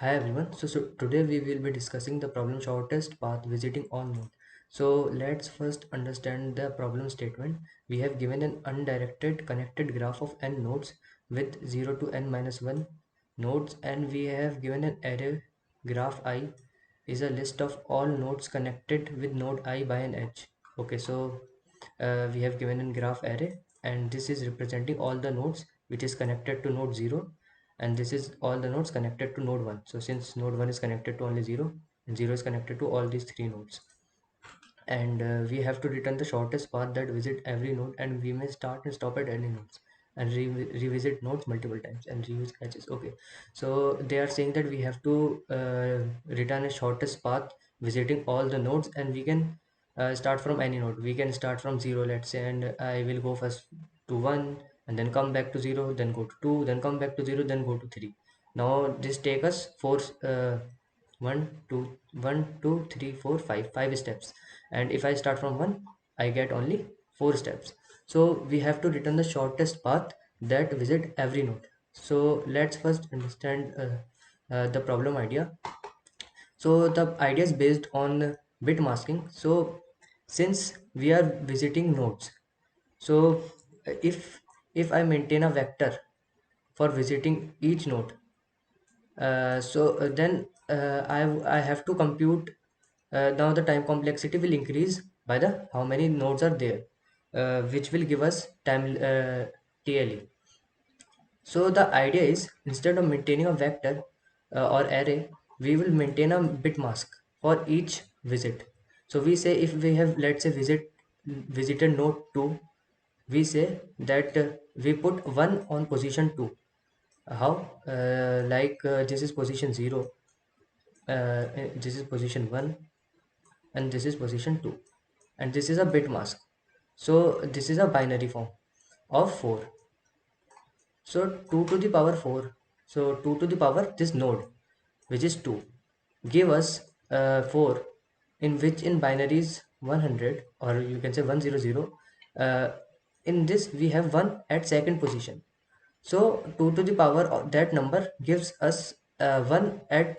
Hi everyone. So today we will be discussing the problem shortest path visiting all node. So let's first understand the problem statement. We have given an undirected connected graph of n nodes with 0 to n minus 1 nodes, and we have given an array graph I is a list of all nodes connected with node I by an edge. Okay, so we have given a graph array, and this is representing all the nodes which is connected to node 0, and this is all the nodes connected to node 1. So since node 1 is connected to only 0 and 0 is connected to all these three nodes, and we have to return the shortest path that visit every node, and we may start and stop at any nodes and revisit nodes multiple times and reuse edges. Okay, so they are saying that we have to return a shortest path visiting all the nodes, and we can start from any node. We can start from 0, let's say, and I will go first to 1 and then come back to 0, then go to 2, then come back to 0, then go to 3. Now this take us 4 1 2 1 2 3 4 5 steps, and if I start from 1, I get only 4 steps. So we have to return the shortest path that visit every node. So let's first understand the problem idea. So the idea is based on bit masking. So since we are visiting nodes, so if I maintain a vector for visiting each node, then I have to compute. Now the time complexity will increase by the how many nodes are there, which will give us time TLE. So the idea is, instead of maintaining a vector or array, we will maintain a bit mask for each visit. So we say if we have, let's say, visited node 2, we say that we put 1 on position 2. How? This is position 0, this is position 1, and this is position 2, and this is a bit mask. So this is a binary form of 4. So 2 to the power 4, so 2 to the power this node, which is 2, give us 4, in which in binary is 100, or you can say 100. uh, in this we have 1 at second position. So 2 to the power of that number gives us 1 at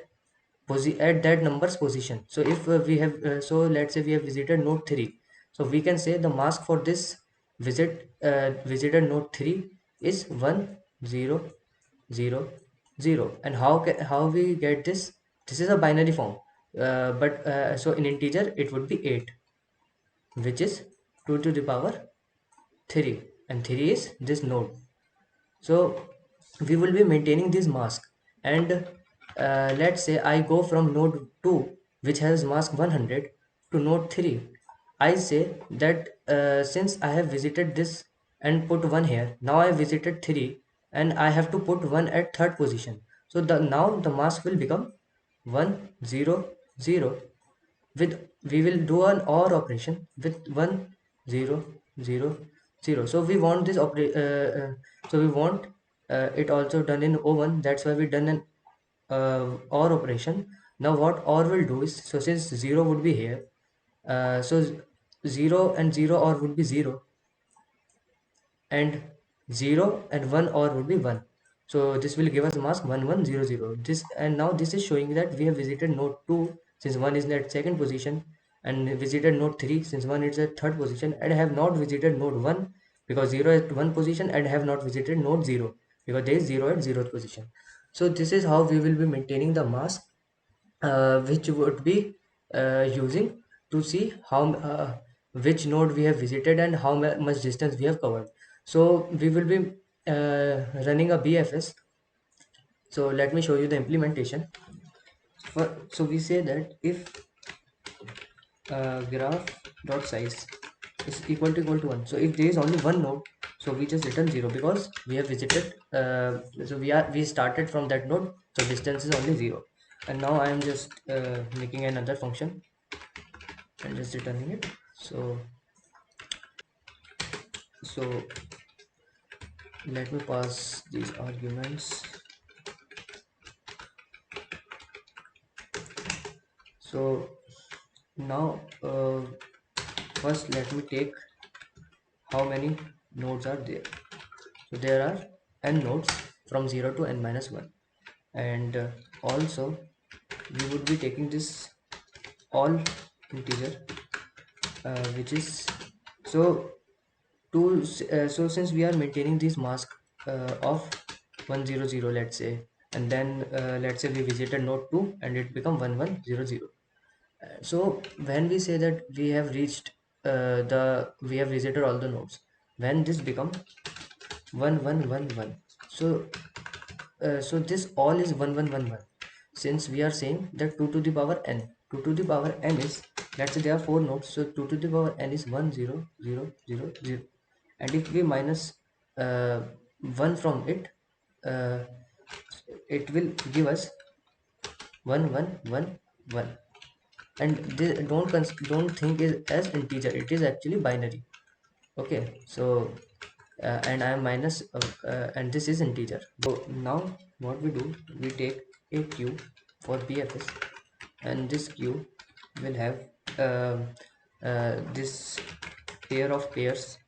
that number's position. So if we have so let's say we have visited node 3, so we can say the mask for this visited node 3 is 1 0 0 0. And how we get this? This is a binary form, but so in integer it would be 8, which is 2 to the power 3, and 3 is this node. So we will be maintaining this mask, and let's say I go from node 2, which has mask 100, to node 3. I say that since I have visited this and put 1 here, now I visited 3 and I have to put 1 at third position. So now the mask will become 1 0 0. With we will do an OR operation with 1 0 0 0. So we want this so we want it also done in O1. That's why we done an OR operation. Now what OR will do is, so since 0 would be here, so 0 and 0 OR would be 0, and 0 and 1 OR would be 1. So this will give us mask 1 1 0 0. This, and now this is showing that we have visited node 2 since 1 is at second position, and visited node 3 since 1 is at third position, and have not visited node 1 because 0 is at 1 position, and have not visited node 0 because there is 0 at 0th position. So this is how we will be maintaining the mask, which would be using to see how which node we have visited and how much distance we have covered. So we will be running a BFS. So let me show you the implementation. So we say that if graph dot size is equal to 1, so if there is only one node, so we just return 0 because we have visited, so we started from that node, so distance is only 0. And now I am just making another function and just returning it. So let me pass these arguments. So now first let me take how many nodes are there. So there are n nodes from 0 to n minus 1. and also we would be taking this all integer, which is so so since we are maintaining this mask of 100, let's say, and then let's say we visited node 2 and it become 1100. So when we say that we have reached we have visited all the nodes, when this become 1111, so so this all is 1111, since we are saying that 2 to the power n, 2 to the power n is, let's say there are 4 nodes, so 2 to the power n is 10000, and if we minus uh, 1 from it, uh, it will give us 1111, and this don't think it as integer, it is actually binary. Okay, so and I am minus and this is integer. So now what we do, we take a queue for BFS, and this queue will have this pair of pairs,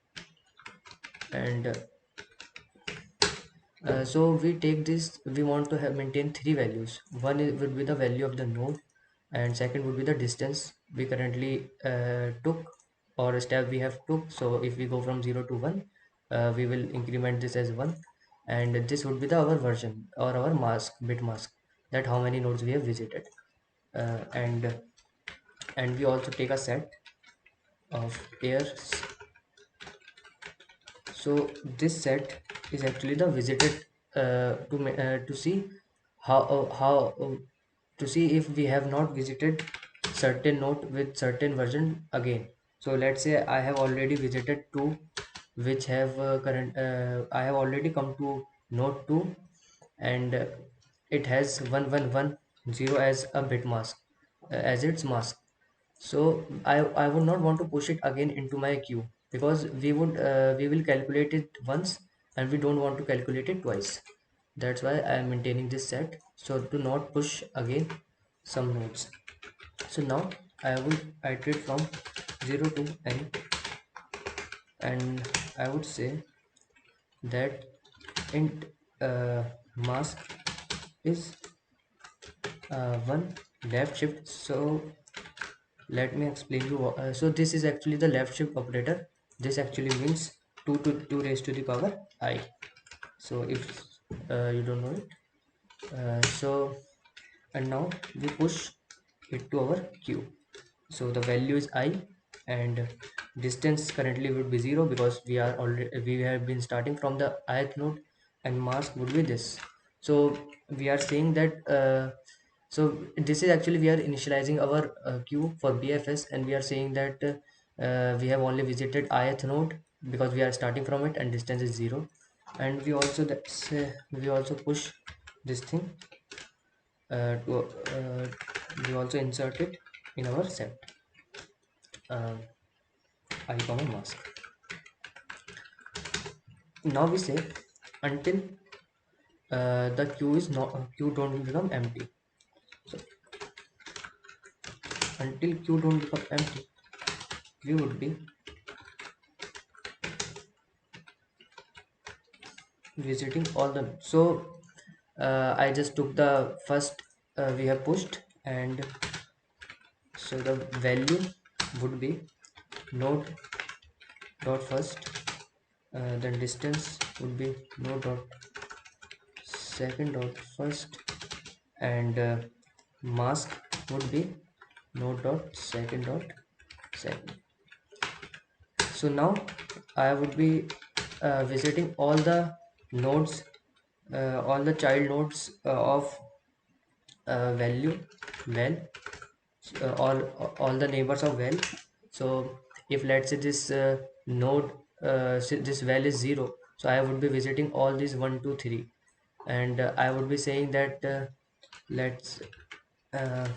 and so we take this, we want to have maintain three values. One is, would be the value of the node, and second would be the distance we currently took, or step we have took. So if we go from 0 to 1, we will increment this as 1, and this would be the our version or our mask, bit mask, that how many nodes we have visited. And we also take a set of pairs. So this set is actually the visited, to see how to see if we have not visited certain node with certain version again. So let's say I have already visited two, which have I have already come to node 2, and it has 1110 as a bit mask, as its mask. So I would not want to push it again into my queue, because we will calculate it once, and we don't want to calculate it twice. That's why I am maintaining this set, so to not push again some nodes. So now I will iterate from 0 to n, and I would say that int mask is 1 left shift. So let me explain you so this is actually the left shift operator. This actually means 2 to 2 raised to the power I. So if you don't know it, so and now we push it to our queue. So the value is I, and distance currently would be 0, because we have been starting from the ith node, and mask would be this. So we are saying that so this is actually, we are initializing our queue for BFS, and we are saying that we have only visited ith node because we are starting from it, and distance is 0. And we also we also push this thing to we also insert it in our set, uh, I comma mask. Now we say until the queue is not queue don't become empty. So until queue don't become empty, we would be visiting all the. So I just took the first we have pushed, and so the value would be node dot first, then distance would be node dot second dot first, and mask would be node dot second dot second. So now I would be visiting all the nodes, all the child nodes of value well, all the neighbors of well. So if let's say this node this well is 0, so I would be visiting all these 1 2 3, and I would be saying that let's uh,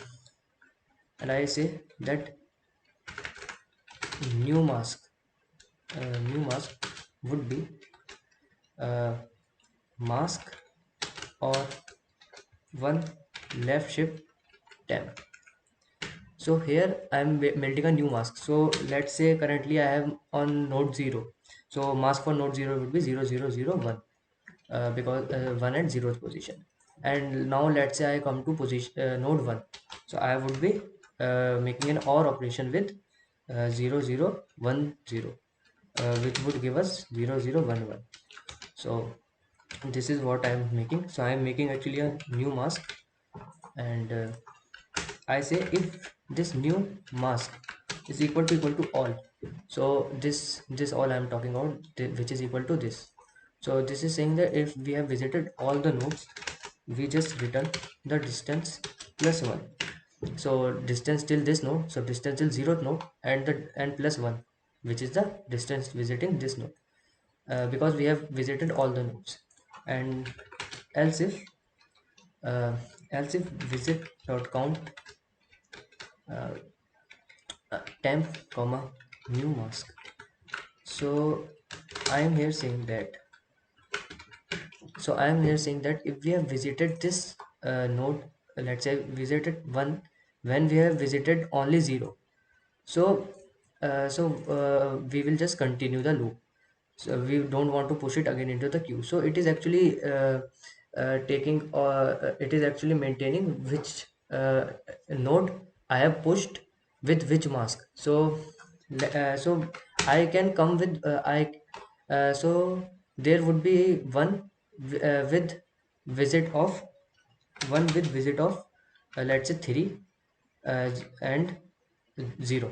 and I say that new mask new mask would be uh, mask or one left shift temp. So here I am building a new mask. So let's say currently I have on node 0, so mask for node 0 would be 0001, because 1 at 0th position. And now let's say I come to position node 1. So I would be making an OR operation with 0 0 1 0, which would give us 0 0 1 1. So this is what I am making. So I am making actually a new mask, and I say if this new mask is equal to all. So this all I am talking about, which is equal to this. So this is saying that if we have visited all the nodes, we just return the distance plus 1. So distance till this node, so distance till 0th node, and plus 1, which is the distance visiting this node, because we have visited all the nodes. And else if uh, visit dot count uh, temp comma new mask. So I am here saying that if we have visited this node, let's say visited 1, when we have visited only 0, so we will just continue the loop. So we don't want to push it again into the queue. So it is actually it is actually maintaining which node I have pushed with which mask. So so I can come with I so there would be with visit of let's say 3 and 0.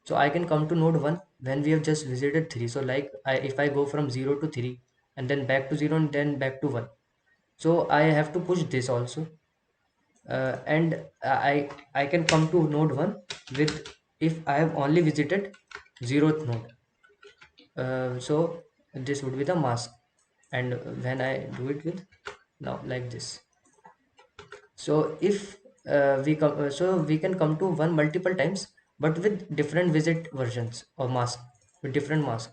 So I can come to node 1 when we have just visited 3. So like if I go from 0 to 3 and then back to 0 and then back to 1, so I have to push this also. And I can come to node 1 with if I have only visited 0th node. So this would be the mask, and when I do it with now like this. So if we can come to 1 multiple times, but with different visit versions or mask, with different mask.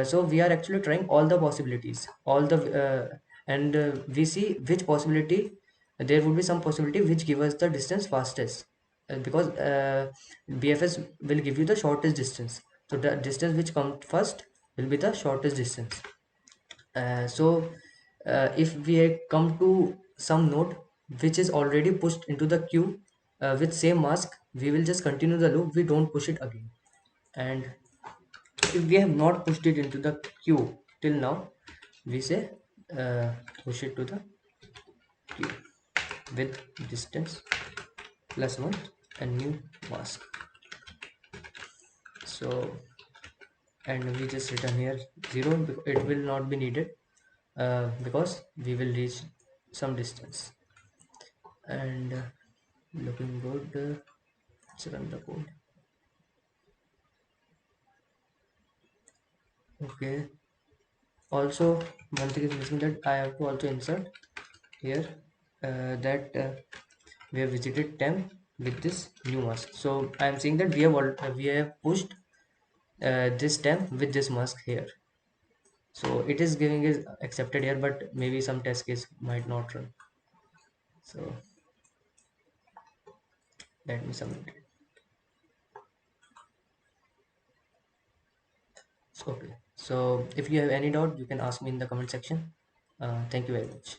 So we are actually trying all the possibilities, all the and we see which possibility, there would be some possibility which give us the distance fastest, because BFS will give you the shortest distance. So the distance which comes first will be the shortest distance. If we come to some node which is already pushed into the queue with same mask, we will just continue the loop, we don't push it again. And if we have not pushed it into the queue till now, we say push it to the queue with distance plus 1 and new mask. So and we just return here 0, because it will not be needed because we will reach some distance. And looking good. Let's run the code. Okay, also one thing is missing, that I have to also insert here that we have visited temp with this new mask. So I am saying that we have pushed this temp with this mask here. So it is giving is accepted here, but maybe some test case might not run. So let me submit it. Okay, so if you have any doubt, you can ask me in the comment section. Thank you very much.